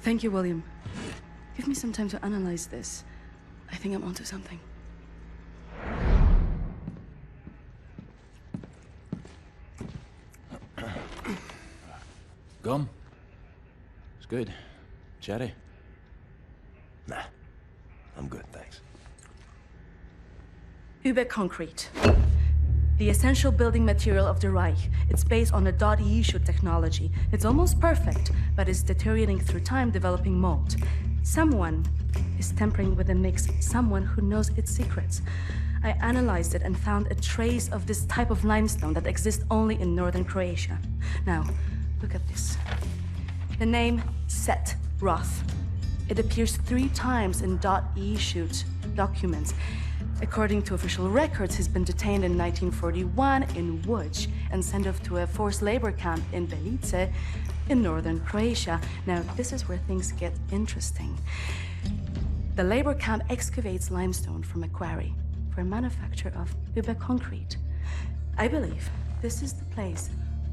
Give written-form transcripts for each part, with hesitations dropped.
Thank you, William. Give me some time to analyze this. I think I'm onto something. Gum? It's good. Chatty? Nah. I'm good, thanks. Concrete. The essential building material of the Reich. It's based on a .E technology. It's almost perfect, but it's deteriorating through time, developing mold. Someone is tampering with the mix, someone who knows its secrets. I analyzed it and found a trace of this type of limestone that exists only in northern Croatia. Now, look at this. The name Set Roth. It appears 3 times in .E documents. According to official records, he's been detained in 1941 in Łódź and sent off to a forced labor camp in Belice in northern Croatia. Now, this is where things get interesting. The labor camp excavates limestone from a quarry for manufacture of concrete. I believe this is the place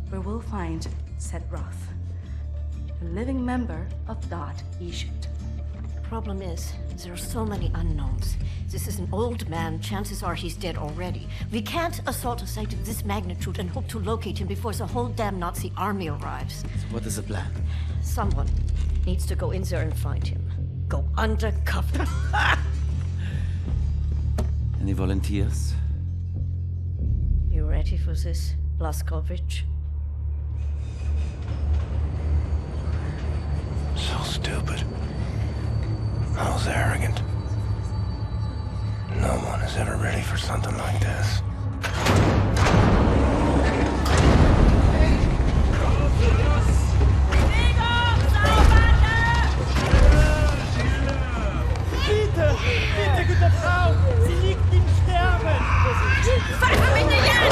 where we'll find Set Roth, a living member of .E. Problem is, there are so many unknowns. This is an old man. Chances are he's dead already. We can't assault a site of this magnitude and hope to locate him before the whole damn Nazi army arrives. So what is the plan? Someone needs to go in there and find him. Go undercover. Any volunteers? You ready for this, Blazkowicz? So stupid. I was arrogant. No one is ever ready for something like this. Bitte, bitte, gute Frau! Sie liegt im Sterben! Fass mich nicht an!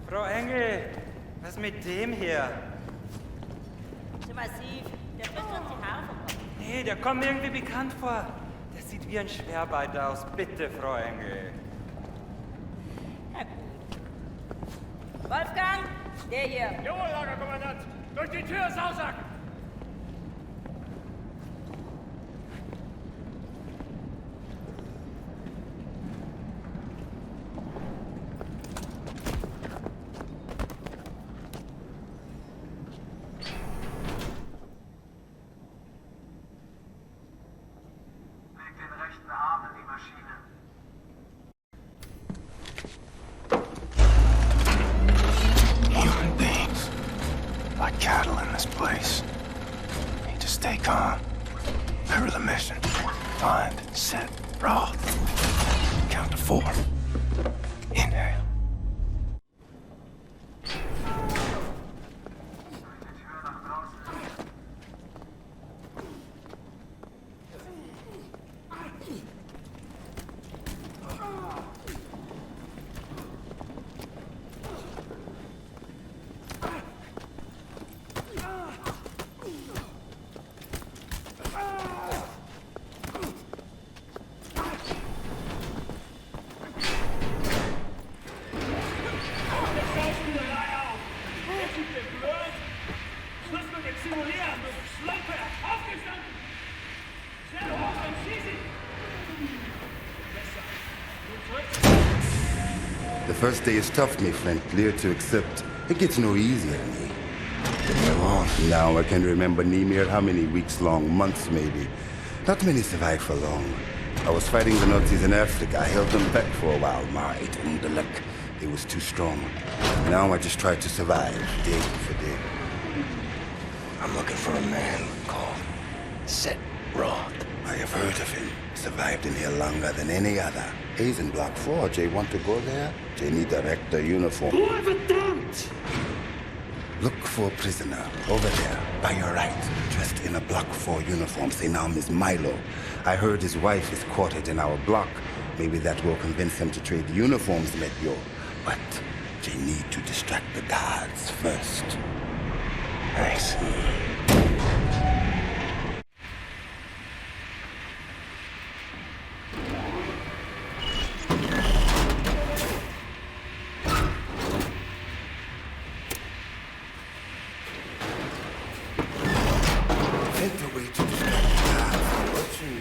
Frau Engel, was mit dem hier? Zu massiv. Der frisst uns die Haare vom Kopf. Nee, der kommt mir irgendwie bekannt vor. Der sieht wie ein Schwerarbeiter aus. Bitte, Frau Engel. Na gut. Wolfgang, der hier. Jawohl, Lagerkommandant! Durch die Tür, Sausack! Human beings. Like cattle in this place. Need to stay calm. Remember the mission. Find, Set, Roth. Count to 4. Inhale. The first day is tough, my friend, clear to accept. It gets no easier, me. Now I can remember near how many weeks long, months maybe. Not many survive for long. I was fighting the Nazis in Africa. I held them back for a while, ma. It wasn't the luck. They was too strong. Now I just try to survive, day for day. I'm looking for a man called Set Roth. I have heard of him. Survived in here longer than any other. He's in Block 4. Jay want to go there? Jay need a rector uniform. Look for a prisoner over there, by your right, dressed in a Block 4 uniform. Say now, Miss Milo. I heard his wife is quartered in our block. Maybe that will convince him to trade uniforms, met yo. But They need to distract the guards first. Thanks. Take the way to distract the guards. What you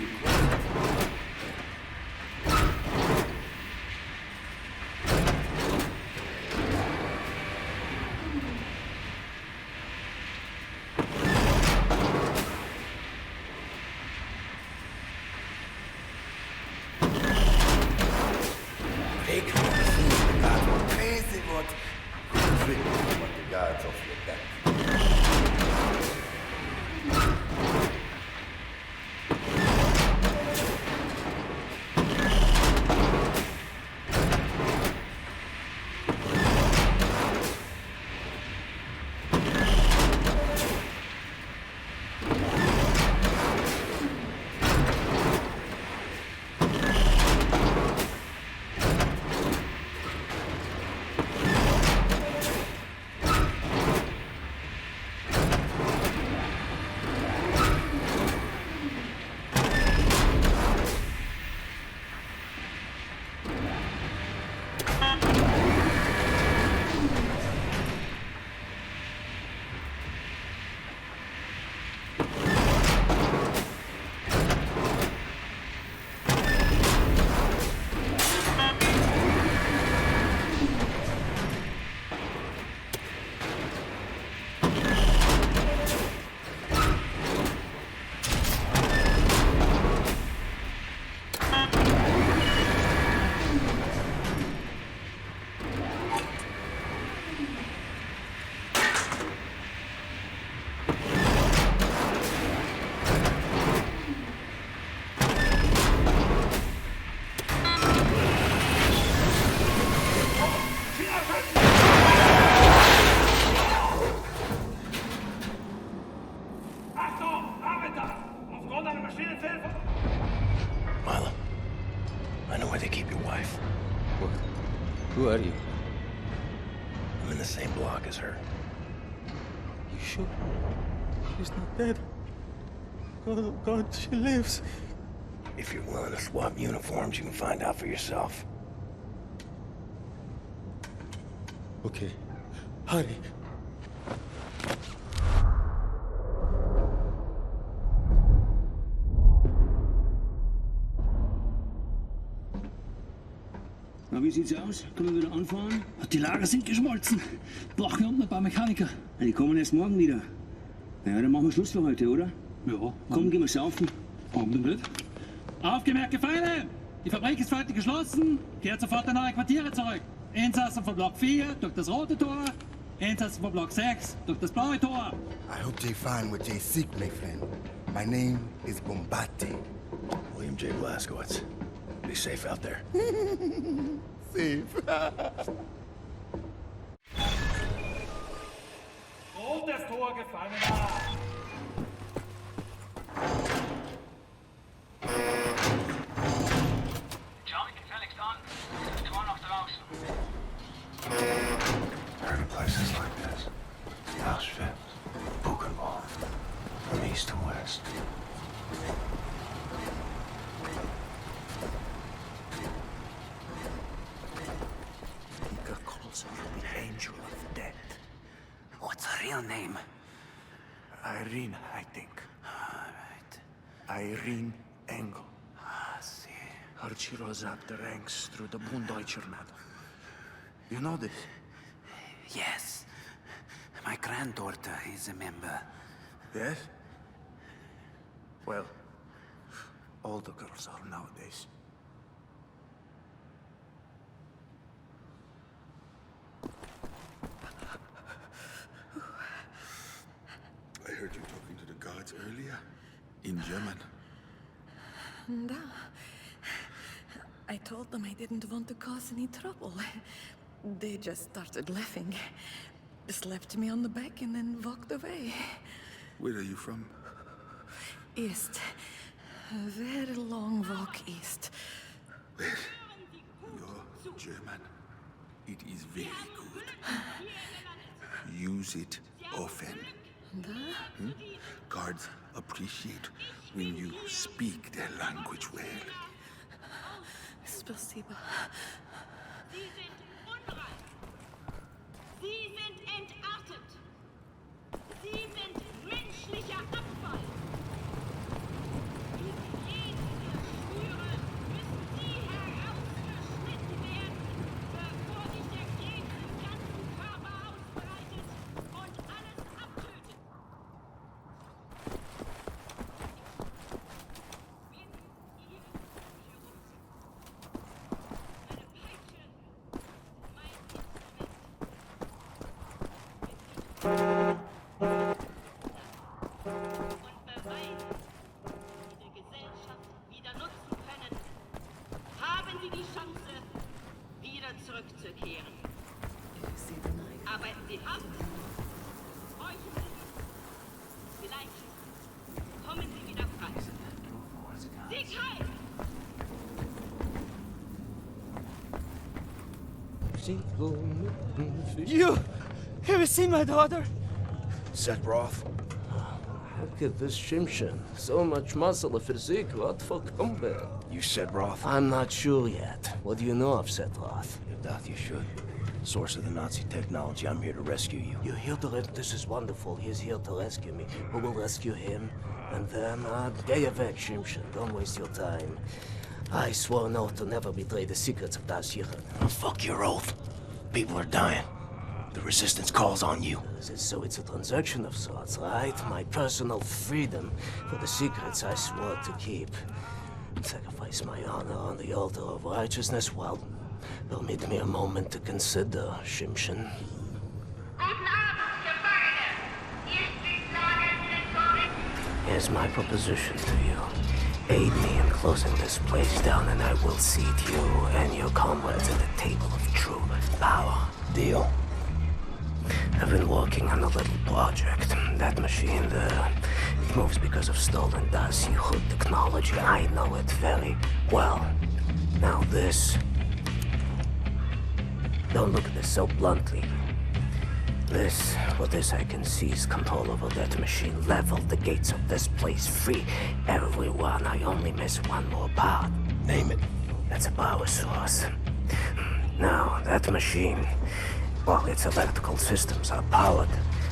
They come on the scene. The guards go crazy, but trick want the guards off your back. Milo, I know where they keep your wife. Who are you? I'm in the same block as her. You sure? She's not dead. God, she lives. If you're willing to swap uniforms, you can find out for yourself. Okay. Hurry. Na, wie sieht's aus? Können wir wieder anfahren? Die Lager sind geschmolzen. Brauchen wir unten ein paar Mechaniker. Ja, die kommen erst morgen wieder. Ja, dann machen wir Schluss für heute, oder? Ja. Komm, gehen wir saufen. Warum denn nicht? Aufgemerkt, Gefangene! Die Fabrik ist für heute geschlossen. Kehrt sofort in eure Quartiere zurück. Insassen von Block 4 durch das rote Tor. Insassen von Block 6 durch das blaue Tor. I hope they find what they seek, my friend. My name is Bombate. William J. Blazkowicz. Be safe out there. Safe. Rotes Tor, Gefangener! Schau mich gefälligst an. Das Tor nach draußen. Heard of places like this. Auschwitz, Buchenwald, from east to west. The angel of death. What's her real name? Irene, I think. Right. Irene Engel. See. Her she rose up the ranks through the Bunddeutschermann. You know this? Yes. My granddaughter is a member. Yes? Well, all the girls are nowadays. I heard you talking to the guards earlier. In German. No. I told them I didn't want to cause any trouble. They just started laughing, slapped me on the back and then walked away. Where are you from? East. A very long walk east. Where? You're German. It is very good. Use it often. Guards appreciate when you speak their language well. Spasiba. Sie sind unrein. Sie sind entartet. Sie sind menschlicher Abfall. Wie jeden der Schwüre müssen Sie herausgeschnitten werden, bevor sich der Gegner den ganzen Körper ausbreitet und alles abtötet. Und Beweise, die der Gesellschaft wieder nutzen können, haben Sie die Chance, wieder zurückzukehren. Arbeiten Sie hart, horchen Sie, vielleicht kommen Sie wieder frei. Sieg heil! You have you seen my daughter? Set Roth. Look at this Shimshin. So much muscle and physique. What for combat? You Set Roth? I'm not sure yet. What do you know of Set Roth? If that you should. Source of the Nazi technology. I'm here to rescue you. You're here to This is wonderful. He's here to rescue me. Who will rescue him? And then, get back, Shimshin. Don't waste your time. I swore an oath to never betray the secrets of Das Yichud. Oh, fuck your oath. People are dying. The resistance calls on you. So it's a transaction of sorts, right? My personal freedom for the secrets I swore to keep. Sacrifice my honor on the altar of righteousness? Well, permit me a moment to consider, Shimshin. Here's my proposition to you. Aid me in closing this place down and I will seat you and your comrades at the table of true power. Deal. I've been working on a little project. That machine there, it moves because of stolen Das Yichud technology. I know it very well. Now this... Don't look at this so bluntly. With this I can seize control over that machine, level the gates of this place, free everyone. I only miss one more part. Name it. That's a power source. Now, that machine, well, its electrical systems are powered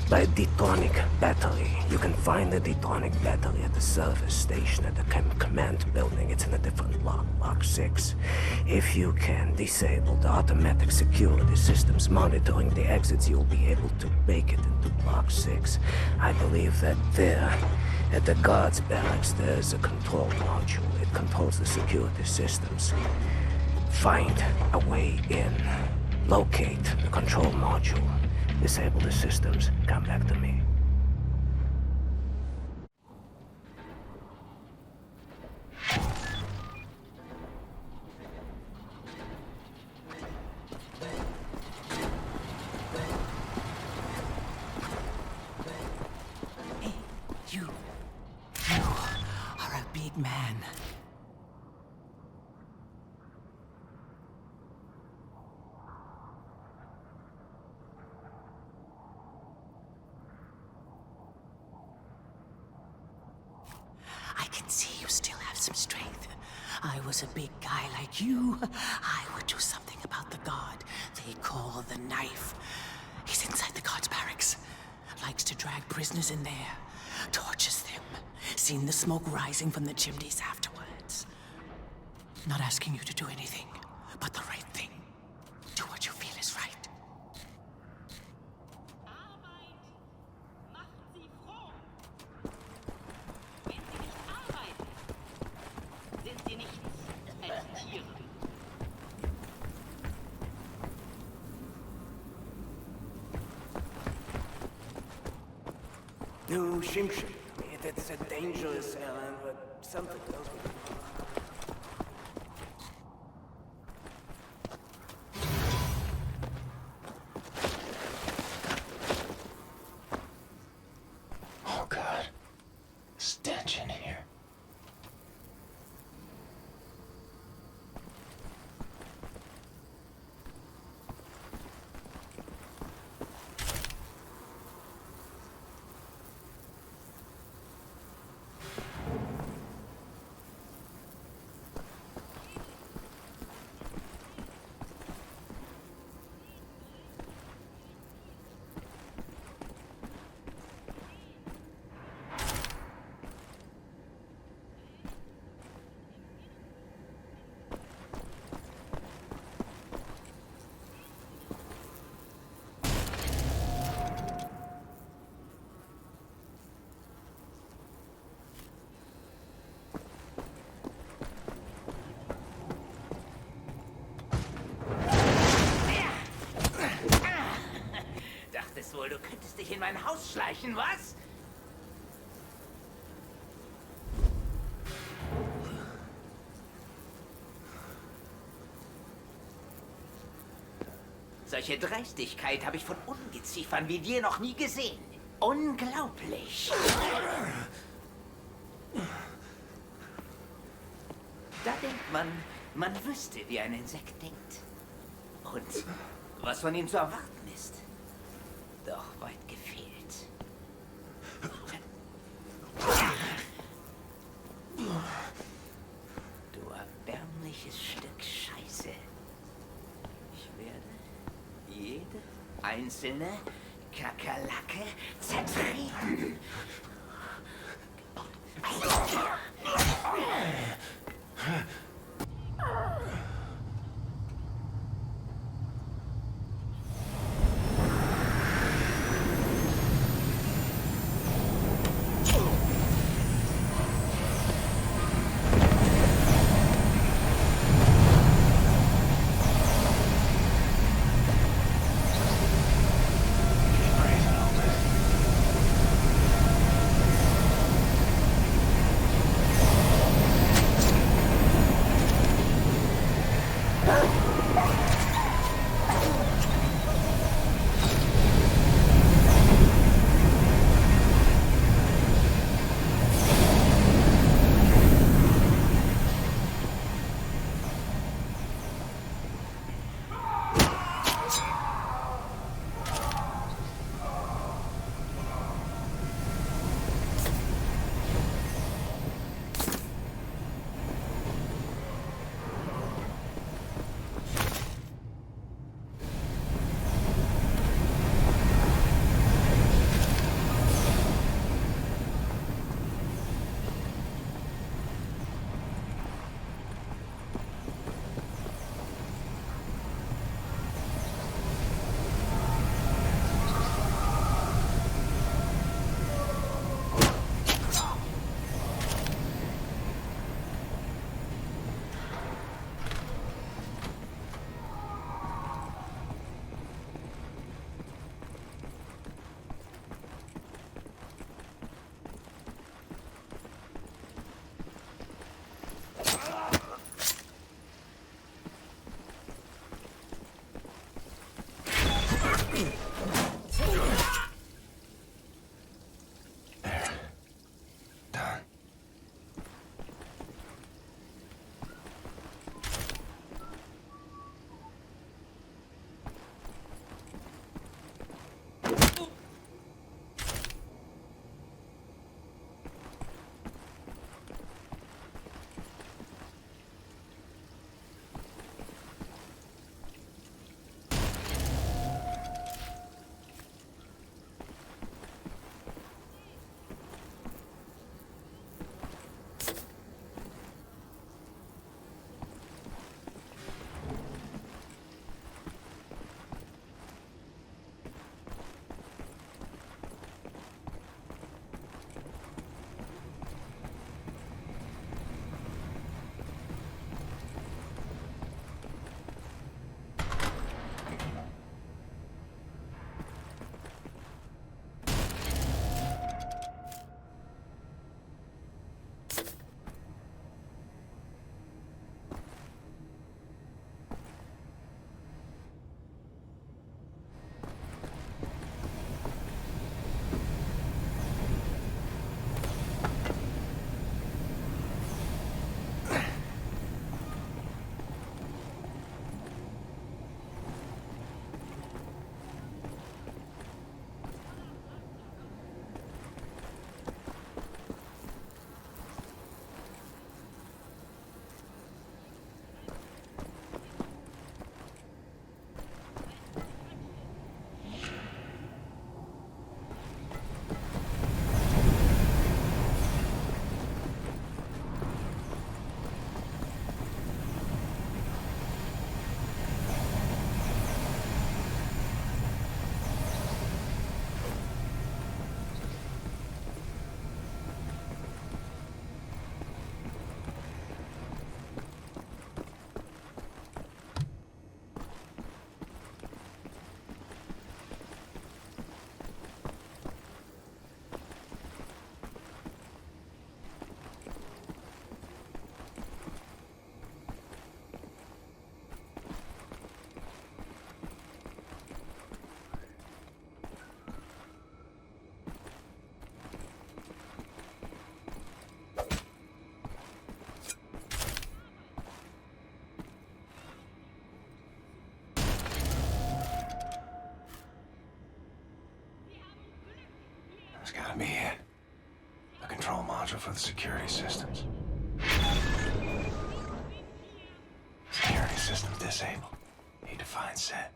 by a detonic battery. You can find the detonic battery at the service station at the command building. It's in a different block, Block 6. If you can disable the automatic security systems monitoring the exits, you'll be able to make it into Block 6. I believe that there, at the guards' barracks, there's a control module. It controls the security systems. Find a way in. Locate the control module. Disable the systems. Come back to me. Hey, you are a big man. I can see you still have some strength. I was a big guy like you. I would do something about the guard they call the Knife. He's inside the guard's barracks. Likes to drag prisoners in there. Tortures them. Seen the smoke rising from the chimneys afterwards. Not asking you to do anything, but the right thing. Do what you feel is right. No, Shimshin. It's a dangerous errand, but something tells me. Oh, God. Stench in here. wohl, du könntest dich in mein Haus schleichen, was? Solche Dreistigkeit habe ich von Ungeziefern wie dir noch nie gesehen. Unglaublich. Da denkt man wüsste, wie ein Insekt denkt. Und was von ihm zu erwarten ist. Doch weit gefehlt. Du erbärmliches Stück Scheiße. Ich werde jede einzelne Kakerlake zertreten. It's gotta be it. The control module for the security systems. Security systems disabled. Need to find set.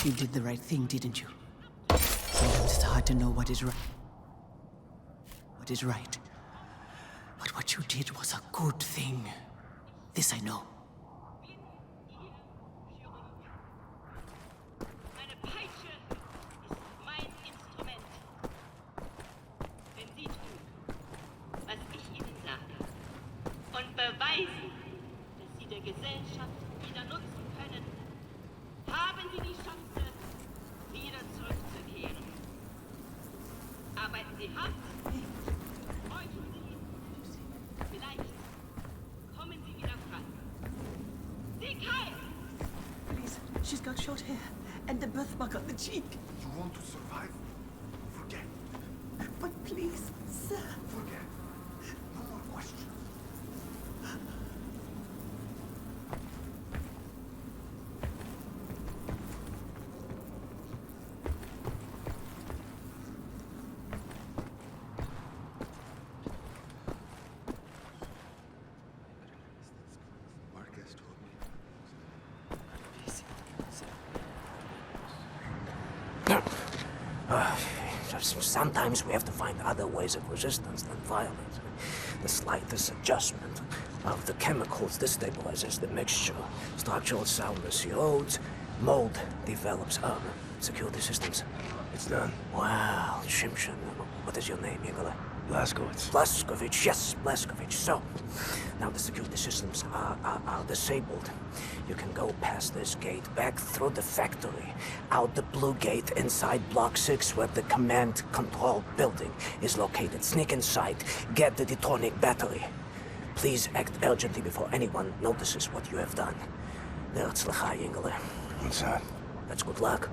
You did the right thing, didn't you? Sometimes it's hard to know what is right. What is right. But what you did was a good thing. This I know. Meine Peitsche ist mein Instrument. Wenn Sie tun, was ich Ihnen sage, und beweisen, dass Sie der Gesellschaft wieder nutzen können, haben Sie die Chance, wieder zurückzukehren. Arbeiten Sie hart, horchen Sie, vielleicht kommen Sie wieder frei. Sie Kai! Please, she's got short hair and the birthmark on the cheek. You want to survive? Forget. But please, sir. Forget. No more questions. Marcus told me. Sometimes we have to find other ways of resistance than violence. The slightest adjustment of the chemicals destabilizes the mixture. Structural soundness erodes, mold develops. Security systems. It's done. Wow, Shimshin. What is your name, Igor? Blazkowicz. Blazkowicz, yes, Blazkowicz. So, now the security systems are disabled. You can go past this gate, back through the factory, out the blue gate inside Block 6 where the command control building is located. Sneak inside, get the detonic battery. Please act urgently before anyone notices what you have done. Herzlichai, Ingele. What's that? That's good luck.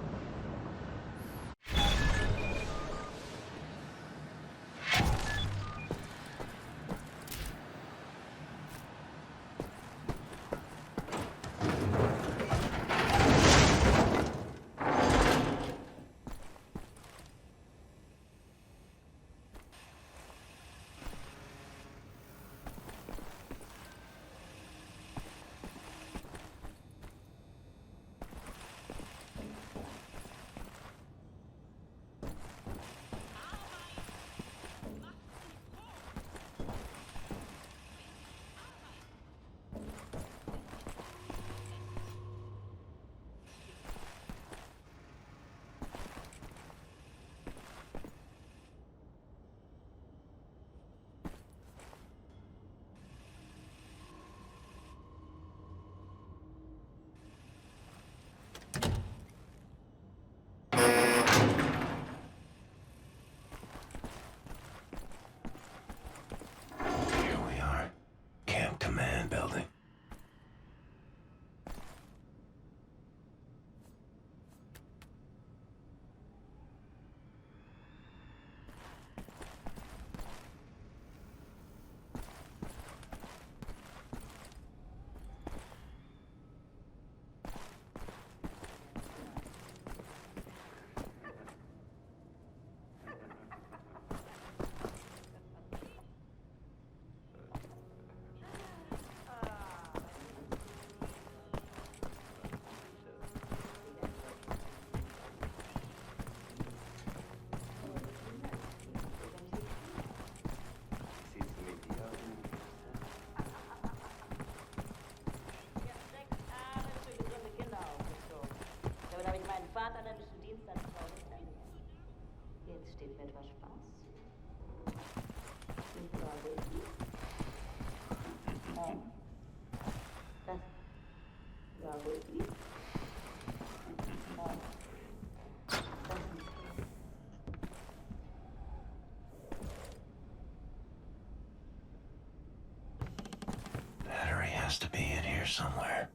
here somewhere.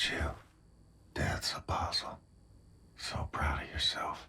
at you. Death's a puzzle. So proud of yourself.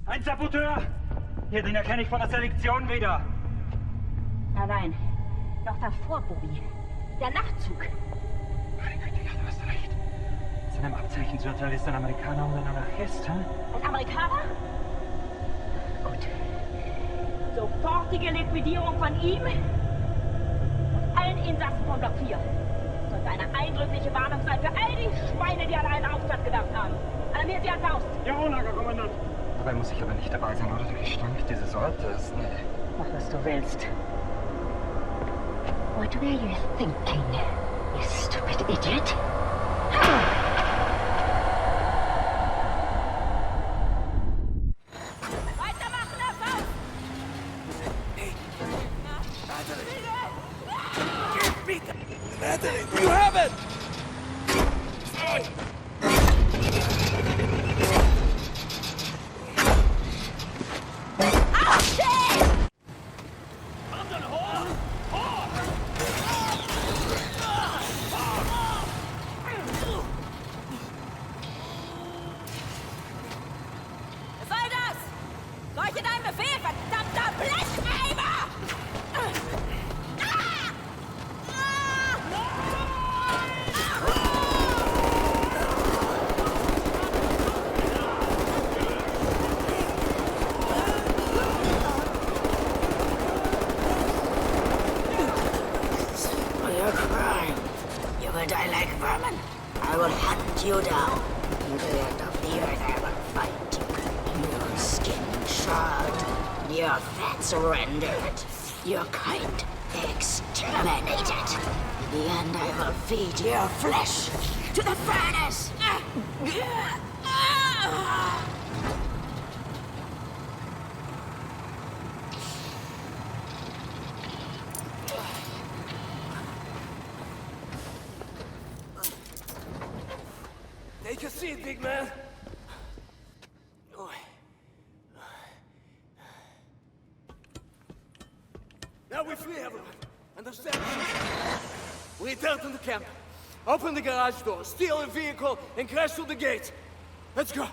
Ein Saboteur! Hier, den erkenne ich von der Selektion wieder. Nein, noch davor, Bobby. Der Nachtzug. Meine Güte, ja, du hast recht. Seinem Abzeichen zu urteilen ist ein Amerikaner und ein Anarchist, hä? Ein Amerikaner? Gut. Sofortige Liquidierung von ihm und allen Insassen von Block 4. Sollte eine eindrückliche Warnung sein für all die Schweine, die an einen Aufstand gedacht haben. Alarmiert sie an Faust. Jawohl, Herr Kommandant. Dabei muss ich aber nicht dabei sein, oder? Der Gestank dieses Ortes. Nee. Mach, was du willst. What were you thinking, you stupid idiot? You have it! You down. To the end of the earth I will fight you. Your skin charred, your fats rendered, your kind exterminated. In the end I will feed your flesh to the furnace. Take a seat, big man. Now we free everyone. Understand? We return to the camp. Open the garage door, steal a vehicle, and crash through the gate. Let's go.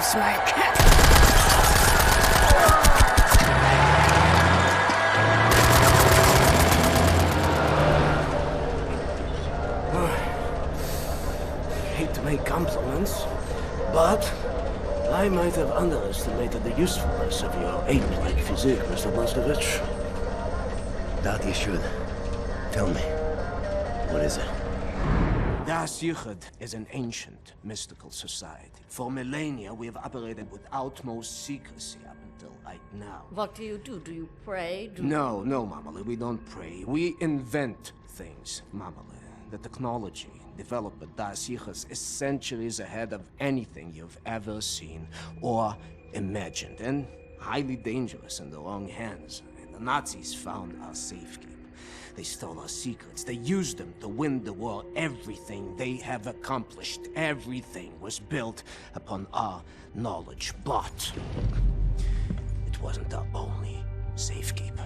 loves my cat. Hate to make compliments, but I might have underestimated the usefulness of your ape-like physique, Mr. Blaskovich. That you should. Tell me, what is it? Das Yichud is an ancient, mystical society. For millennia, we have operated with utmost secrecy up until right now. What do? Do you pray? No, Mamale, we don't pray. We invent things, Mamale. The technology developed at Das Yichud is centuries ahead of anything you've ever seen or imagined, and highly dangerous in the wrong hands. And the Nazis found our safekeeping. They stole our secrets. They used them to win the war. Everything they have accomplished, everything was built upon our knowledge. But it wasn't our only safekeeper.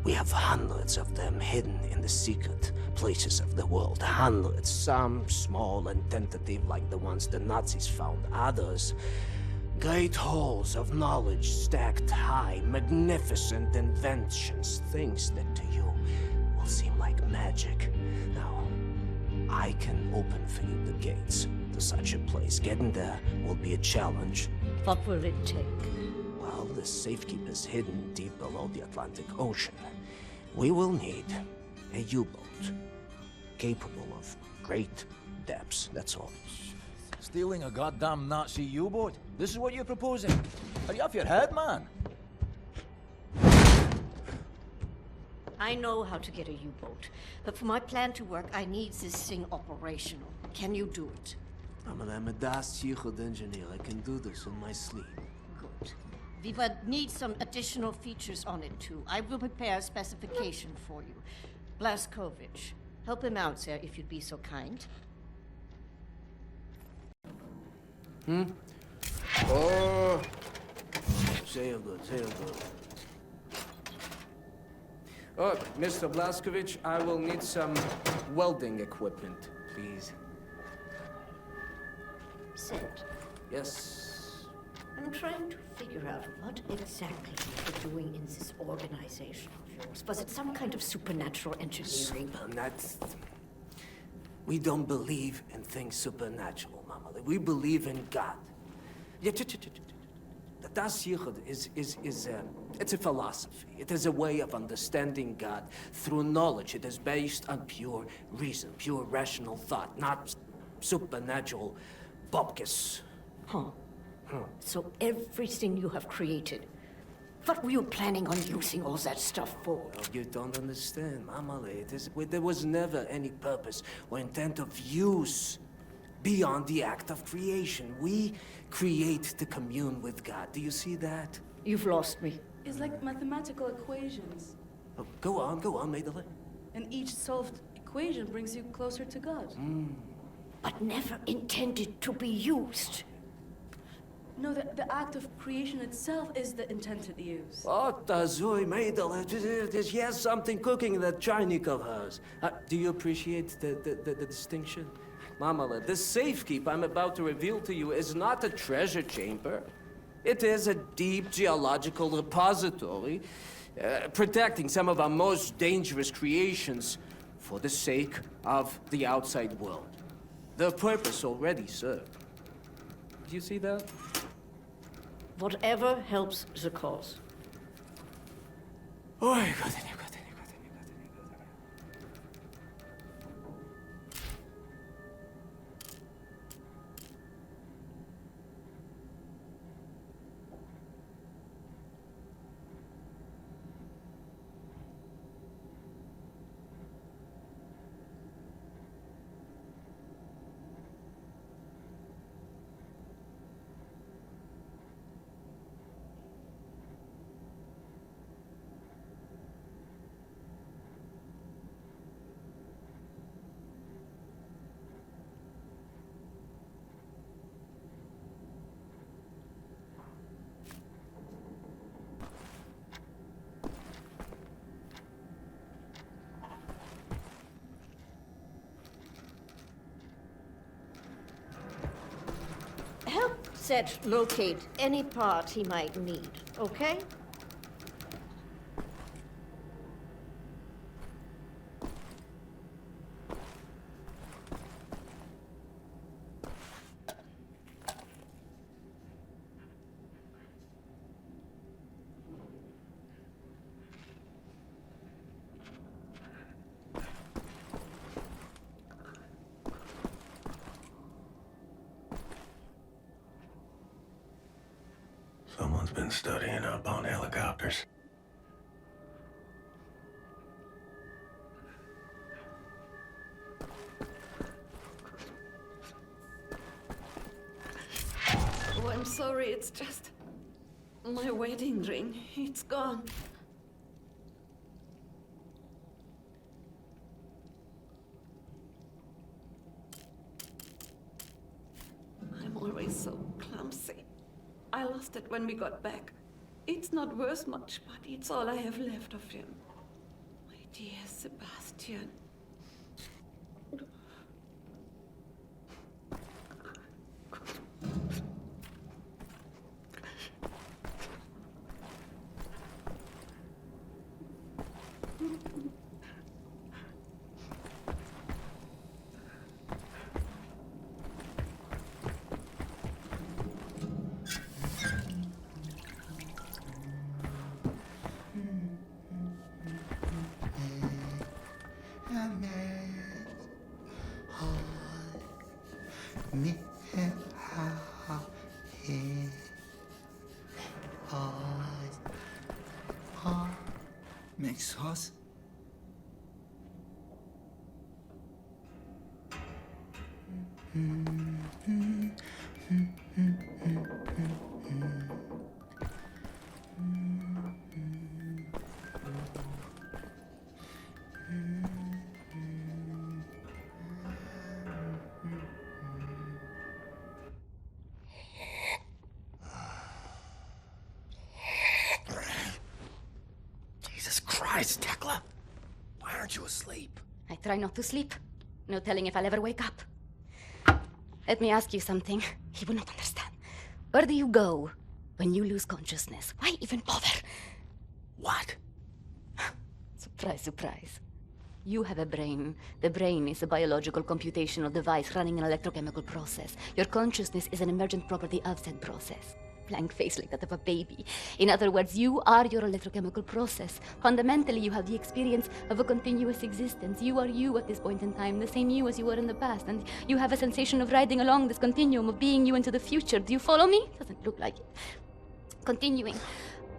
We have hundreds of them hidden in the secret places of the world. Hundreds, some small and tentative like the ones the Nazis found. Others, great halls of knowledge stacked high, magnificent inventions, things that to you will seem like magic. Now, I can open for you the gates to such a place. Getting there will be a challenge. What will it take? Well, the safekeeper's hidden deep below the Atlantic Ocean. We will need a U-boat capable of great depths, that's all. Stealing a goddamn Nazi U-boat? This is what you're proposing? Are you off your head, man? I know how to get a U-boat, but for my plan to work, I need this thing operational. Can you do it? I'm a Das Yichud engineer. I can do this in my sleep. Good. We would need some additional features on it, too. I will prepare a specification for you. Blaskovich, help him out, sir, if you'd be so kind. Oh, say it good, say it good. Oh, Mr. Blaskovich, I will need some welding equipment, please. Sid, Yes. I'm trying to figure out what exactly you're doing in this organization of yours. Was it some kind of supernatural engineering? We don't believe in things supernatural, Mama. We believe in God. Yeah, the Das Yichud it's a philosophy. It is a way of understanding God through knowledge. It is based on pure reason, pure rational thought, not supernatural bupkis. Huh. So everything you have created, what were you planning on using all that stuff for? Oh, you don't understand, Mamale. There was never any purpose or intent of use beyond the act of creation. We create to commune with God. Do you see that? You've lost me. It's like mathematical equations. Oh, go on, Madeline. And each solved equation brings you closer to God. But never intended to be used. No, the act of creation itself is the intended use. Oh, Tazui, Madeline, she has something cooking in that Chinese of hers. Do you appreciate the distinction? Mamala, the safekeep I'm about to reveal to you is not a treasure chamber. It is a deep geological repository, protecting some of our most dangerous creations for the sake of the outside world. The purpose already served. Do you see that? Whatever helps the cause. Oh, God. set locate any part he might need, okay? Someone's been studying up on helicopters. Oh, I'm sorry, it's just my wedding ring. It's gone. I'm always so clumsy. I lost it when we got back. It's not worth much, but it's all I have left of him. My dear Sebastian. Makes us. Jesus Christ, Tekla! Why aren't you asleep? I try not to sleep. No telling if I'll ever wake up. Let me ask you something. He will not understand. Where do you go when you lose consciousness? Why even bother? What? Surprise, surprise. You have a brain. The brain is a biological computational device running an electrochemical process. Your consciousness is an emergent property of said process. Blank face like that of a baby. In other words, you are your electrochemical process. Fundamentally, you have the experience of a continuous existence. You are you at this point in time, the same you as you were in the past, and you have a sensation of riding along this continuum of being you into the future. Do you follow me? Doesn't look like it. Continuing.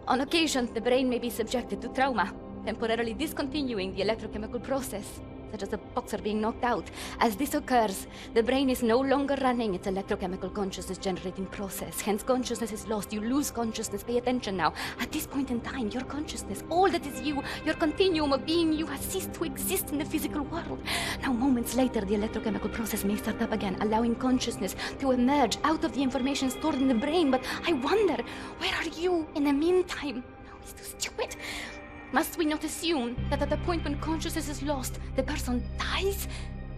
On occasion, the brain may be subjected to trauma, temporarily discontinuing the electrochemical process, such as a boxer being knocked out. As this occurs, the brain is no longer running its electrochemical consciousness-generating process. Hence, consciousness is lost. You lose consciousness. Pay attention now. At this point in time, your consciousness, all that is you, your continuum of being you, has ceased to exist in the physical world. Now, moments later, the electrochemical process may start up again, allowing consciousness to emerge out of the information stored in the brain. But I wonder, where are you in the meantime? No, it's too stupid. Must we not assume that at the point when consciousness is lost, the person dies?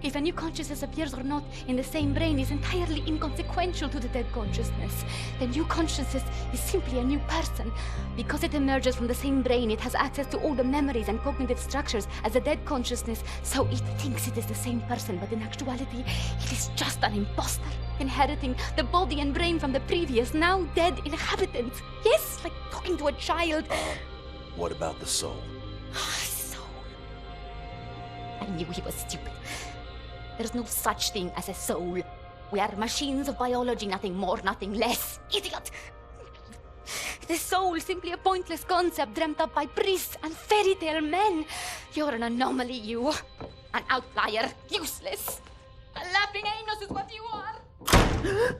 If a new consciousness appears or not in the same brain is entirely inconsequential to the dead consciousness. The new consciousness is simply a new person. Because it emerges from the same brain, it has access to all the memories and cognitive structures as the dead consciousness, so it thinks it is the same person, but in actuality, it is just an imposter, inheriting the body and brain from the previous, now dead inhabitants. Yes, like talking to a child. What about the soul? Soul. I knew he was stupid. There's no such thing as a soul. We are machines of biology, nothing more, nothing less. Idiot! The soul, simply a pointless concept dreamt up by priests and fairy tale men. You're an anomaly, you. An outlier. Useless. A laughing anus is what you are.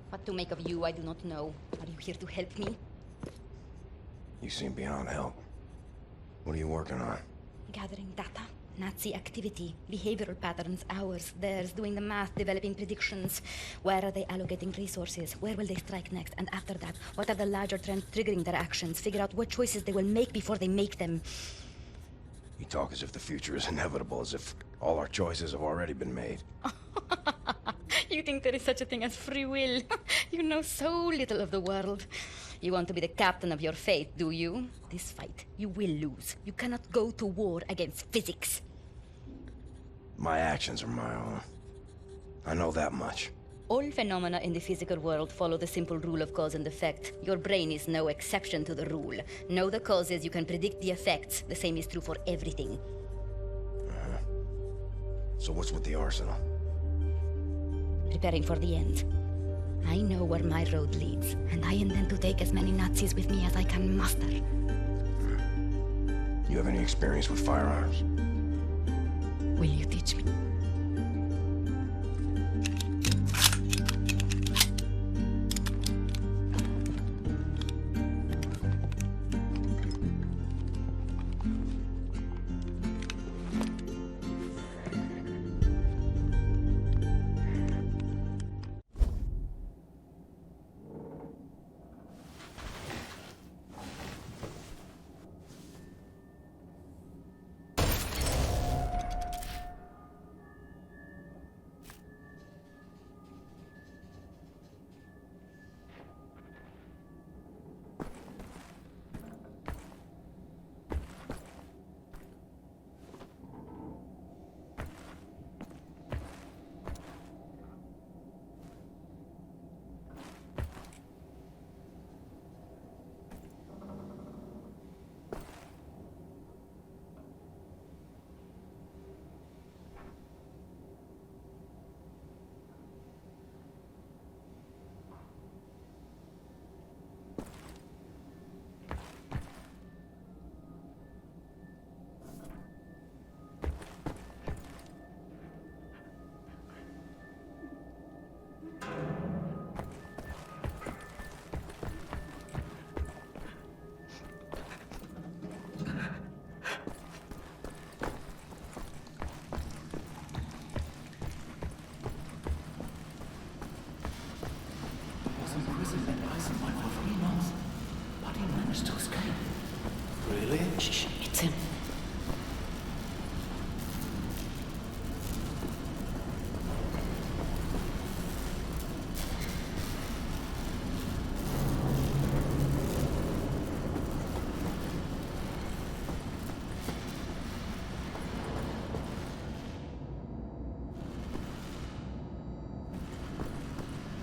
What to make of you, I do not know. Are you here to help me? You seem beyond help. What are you working on? Gathering data. Nazi activity, behavioral patterns, ours, theirs, doing the math, developing predictions. Where are they allocating resources? Where will they strike next? And after that, what are the larger trends triggering their actions? Figure out what choices they will make before they make them. You talk as if the future is inevitable, as if all our choices have already been made. You think there is such a thing as free will? You know so little of the world. You want to be the captain of your fate, do you? This fight, you will lose. You cannot go to war against physics. My actions are my own. I know that much. All phenomena in the physical world follow the simple rule of cause and effect. Your brain is no exception to the rule. Know the causes, you can predict the effects. The same is true for everything. So what's with the arsenal? Preparing for the end. I know where my road leads, and I intend to take as many Nazis with me as I can muster. You have any experience with firearms? Will you teach me? Really? Shh, it's him.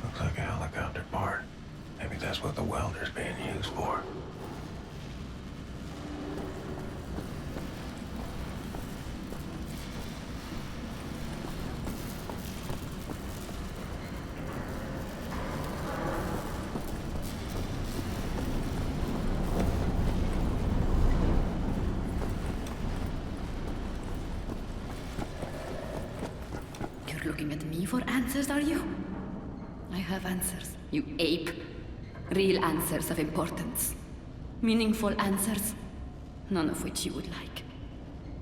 Looks like a helicopter part. Maybe that's what the welder's being used for. You're looking at me for answers, are you? I have answers, you ape. Real answers of importance. Meaningful answers. None of which you would like.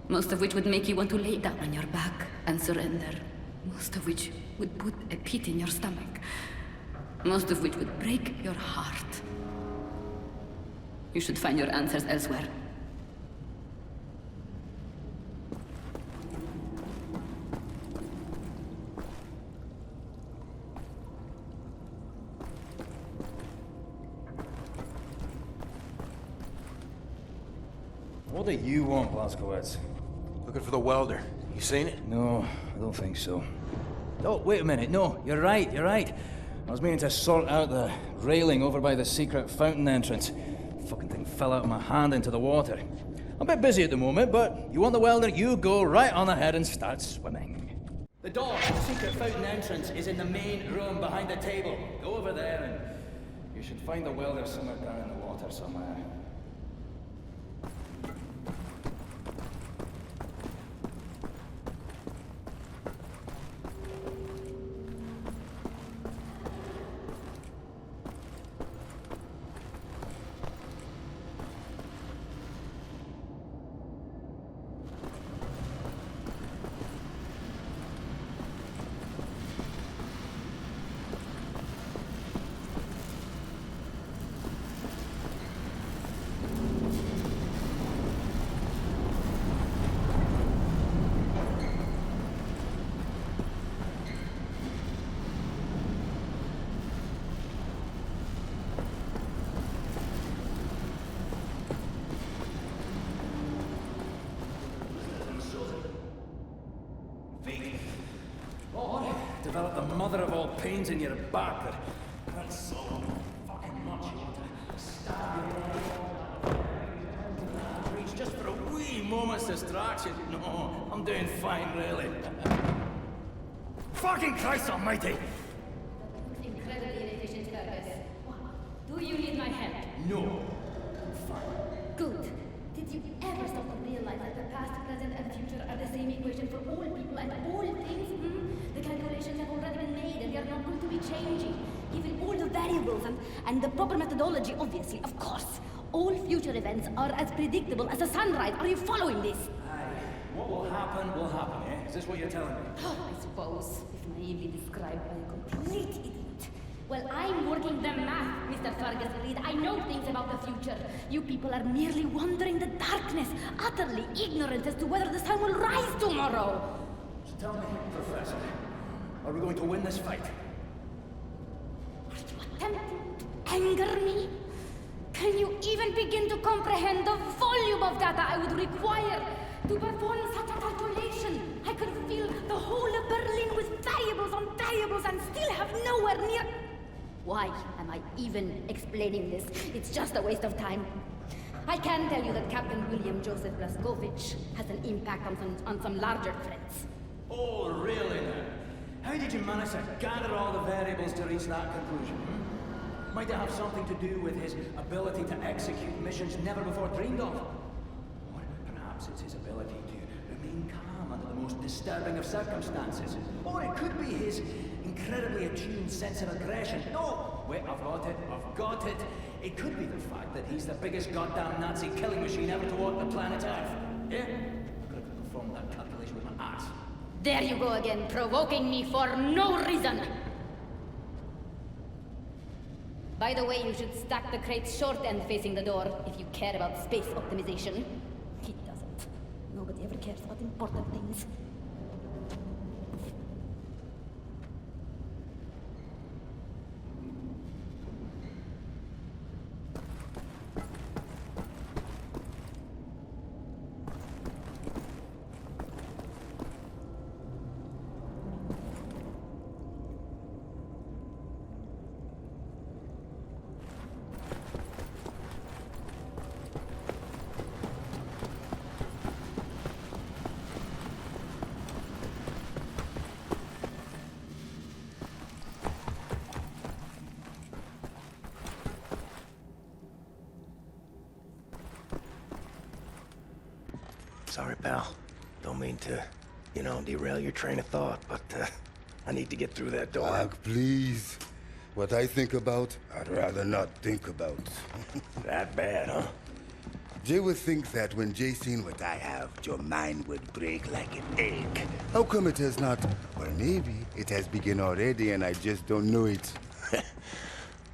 Most of which would make you want to lay down on your back and surrender. Most of which would put a pit in your stomach. Most of which would break your heart. You should find your answers elsewhere. What do you want, Blazkowicz? Looking for the welder. You seen it? No, I don't think so. Oh, wait a minute. No, you're right, you're right. I was meaning to sort out the railing over by the secret fountain entrance. Fucking thing fell out of my hand into the water. I'm a bit busy at the moment, but you want the welder, you go right on ahead and start swimming. The door to the secret fountain entrance is in the main room behind the table. Go over there and you should find the welder somewhere down in the water somewhere. pains in your back. That's so fucking much you want to stab your reach just for a wee moment's distraction. No, I'm doing fine, really. Fucking Christ almighty! Incredibly inefficient, Fergus. Do you need my help? No. Good. Did you ever stop to realize that the past, present, and future are the same equation for all people and all things? The calculations have already been made and they are not going to be changing. Given all the variables and the proper methodology, obviously, of course. All future events are as predictable as the sunrise. Are you following this? Aye. What will happen, eh? Is this what you're telling me? I suppose, if naively described by a complete idiot. Well, I'm working the math, Mr. Fergus Reed. I know things about the future. You people are merely wandering the darkness, utterly ignorant as to whether the sun will rise tomorrow. So tell me, Professor, are we going to win this fight? Are you attempting to anger me? Can you even begin to comprehend the volume of data I would require to perform such a calculation? I could feel the whole of Berlin with variables on variables and still have nowhere near... Why am I even explaining this? It's just a waste of time. I can tell you that Captain William Joseph Blazkowicz has an impact on some larger threats. Oh, really now? How did you manage to gather all the variables to reach that conclusion? Might it have something to do with his ability to execute missions never before dreamed of? Or perhaps it's his ability to remain calm under the most disturbing of circumstances. Or it could be his incredibly attuned sense of aggression. No! Wait, I've got it. It could be the fact that he's the biggest goddamn Nazi killing machine ever to walk the planet Earth. Yeah? I could have performed that calculation with my ass. There you go again, provoking me for no reason! By the way, you should stack the crate's short end facing the door if you care about space optimization. He doesn't. Nobody ever cares about important things. Sorry, pal. Don't mean to, derail your train of thought, but I need to get through that door. Doc, please. What I think about, I'd rather not think about. That bad, huh? Jay would think that when Jay seen what I have, your mind would break like an egg. How come it has not? Or maybe it has begun already and I just don't know it.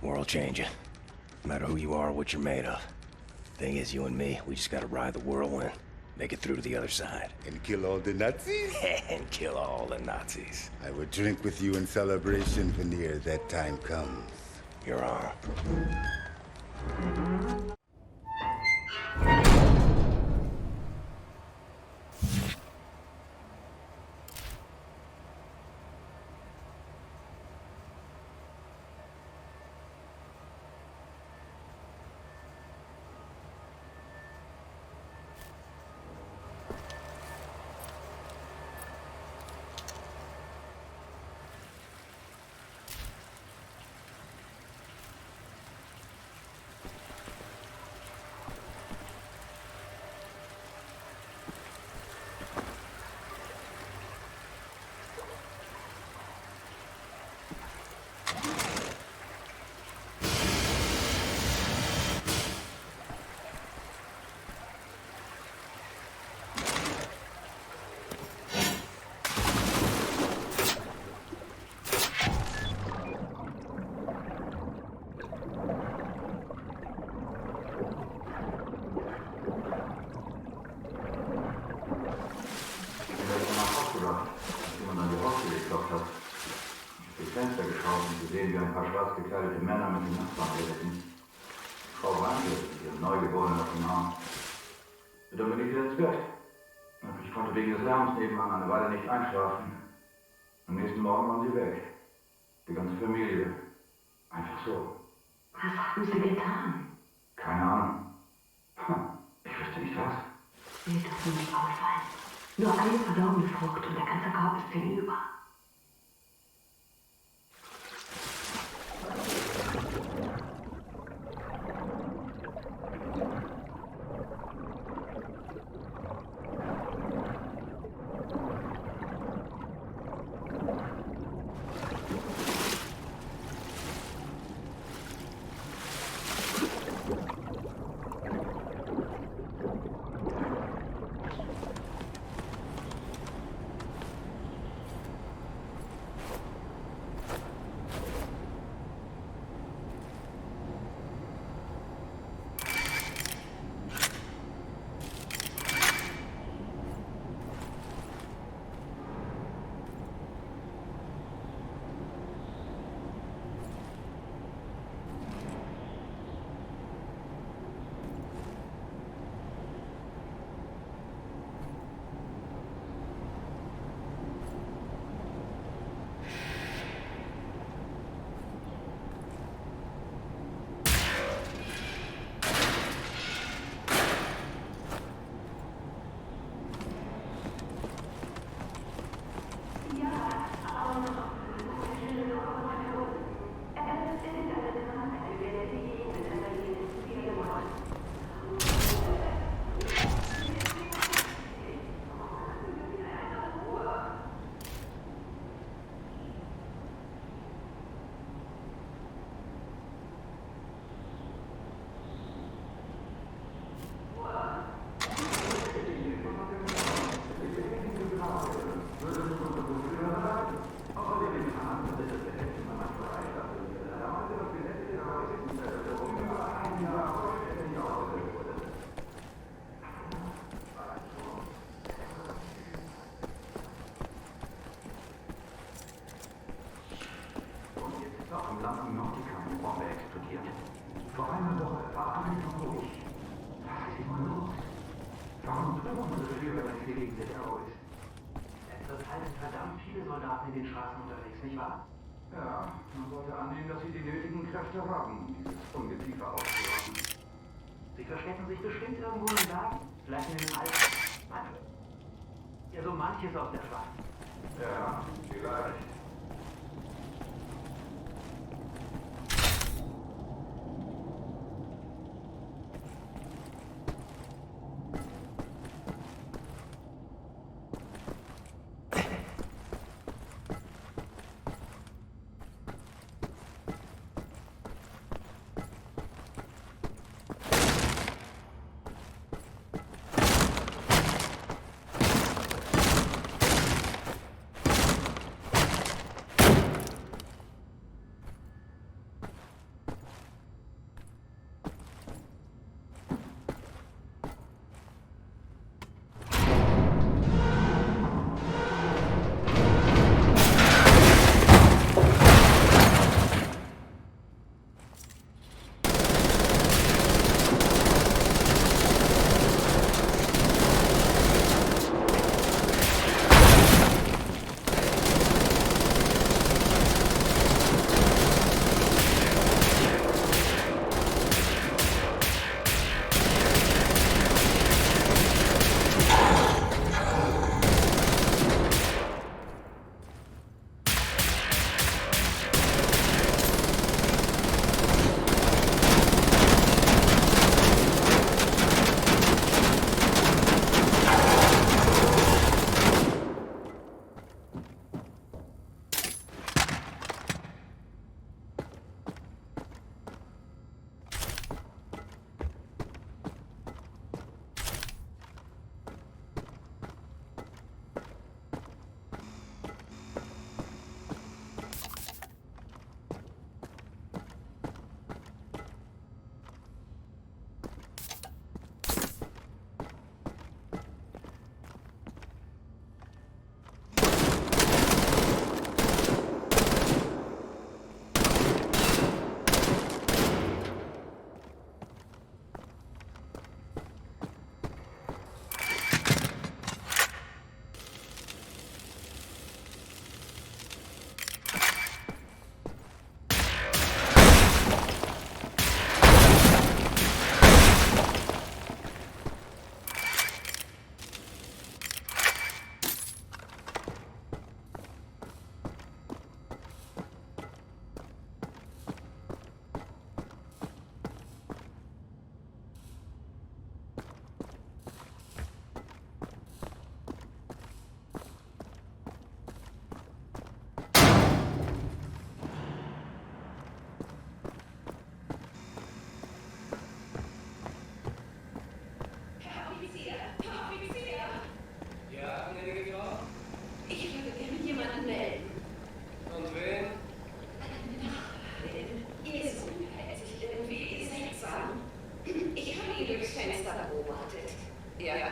World changing. No matter who you are or what you're made of. Thing is, you and me, we just gotta ride the whirlwind. Make it through to the other side. And kill all the Nazis? And kill all the Nazis. I would drink with you in celebration when that time comes. You're on. Sehen wir ein paar schwarz gekleidete Männer mit den Nachbarn. Frau Ranke, ihr Neugeborener auf dem Arm. Dann bin ich wieder ins Bett. Ich konnte wegen des Lärms nebenan eine Weile nicht einschlafen. Am nächsten Morgen waren sie weg. Die ganze Familie. Einfach so. Was haben Sie getan? Keine Ahnung. Ich wüsste nicht was. Mir dürfen nicht auffallen. Nur eine verdorbene Frucht und der ganze Korb ist hinüber. In den Straßen unterwegs, nicht wahr? Ja, man sollte annehmen, dass sie die nötigen Kräfte haben, um dieses Ungeziefer auszurotten. Sie verstecken sich bestimmt irgendwo im Laden, vielleicht in den Alten. Ja, so manches aus der Schweiz. Ja, vielleicht.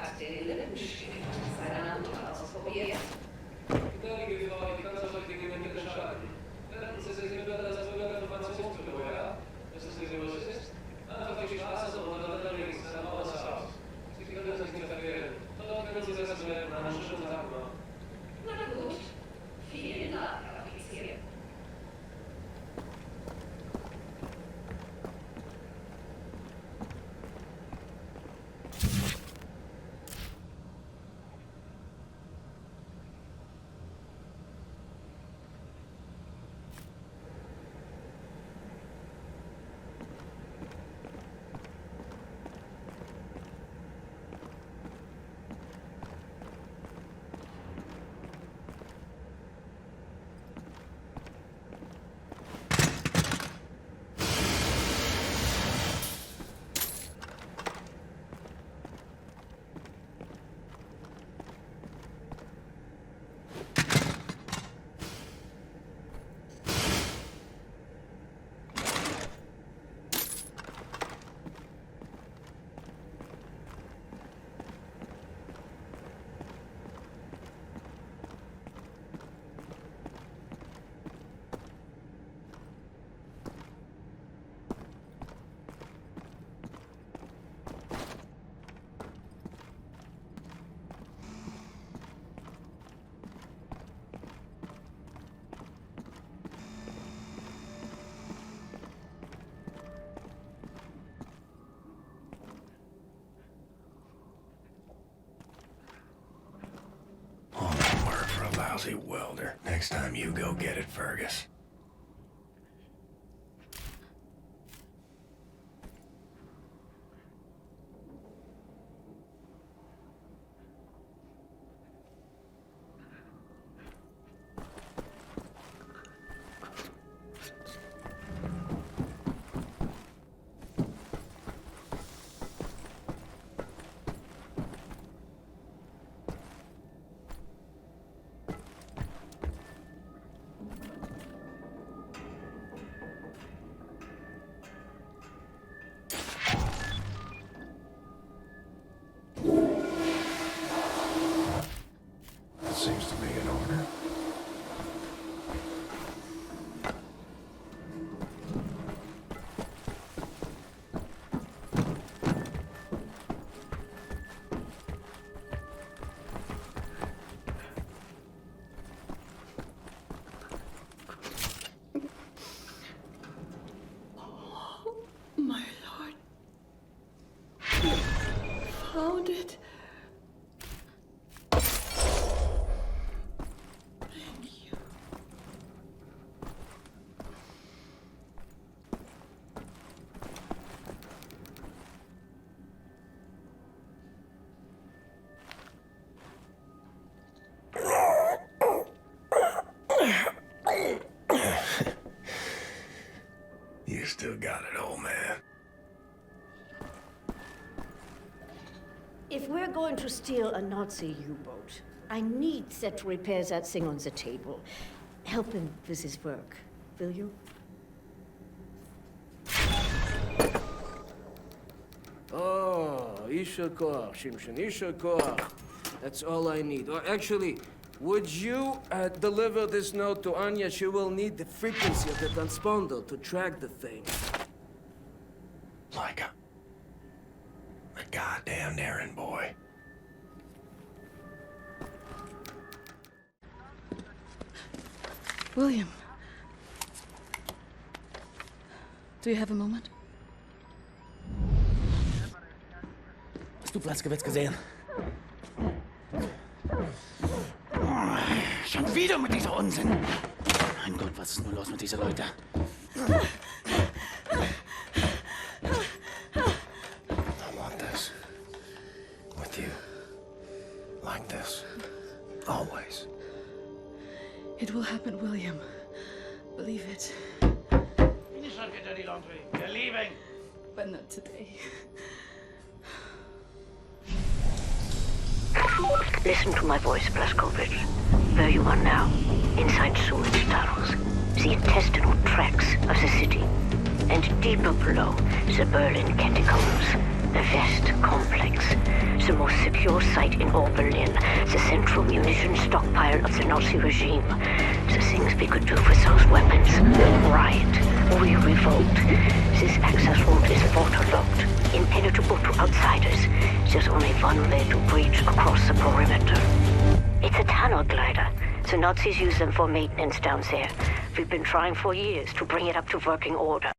hat den Lippenstift seiner Mutter ausprobiert? Gnädige Frau, ich kann das heute nicht entscheiden. Wenden Sie sich mit das Bürgerinformationsbüro, ja? Wissen Sie, wo es ist? Einfach die Straße runter, dann links, ein Haus. Sie können das nicht verfehlen. Dort können Sie das melden, einen schönen Tag noch. Na gut. Vielen Dank, Herr Offizier. Lousy welder. Next time you go get it, Fergus. Seems to be in order. My lord. You found it. You still got it, old man. If we're going to steal a Nazi U-boat, I need Set to repair that thing on the table. Help him with his work, will you? Oh, Isha Koach, Shimshin, Isha Koach. That's all I need. Or actually, would you deliver this note to Anya? She will need the frequency of the transponder to track the thing. Like a goddamn errand boy. William. Do you have a moment? Hast du Platzgewitz gesehen? Schon wieder mit dieser Unsinn. Mein Gott, was ist nur los mit diesen Leuten? I want this. With you. Like this. Always. It will happen, William. Believe it. Finish up, get dirty laundry. We're leaving. But not today. Listen to my voice, Blazkowicz. Where you are now, inside sewage tunnels, the intestinal tracts of the city, and deeper below, the Berlin catacombs, The West Complex. The most secure site in all Berlin. The central munition stockpile of the Nazi regime. The things we could do with those weapons. Riot. We revolt. This access route is waterlogged. Impenetrable to outsiders. There's only one way to breach across the perimeter. It's a tunnel glider. The Nazis use them for maintenance down there. We've been trying for years to bring it up to working order.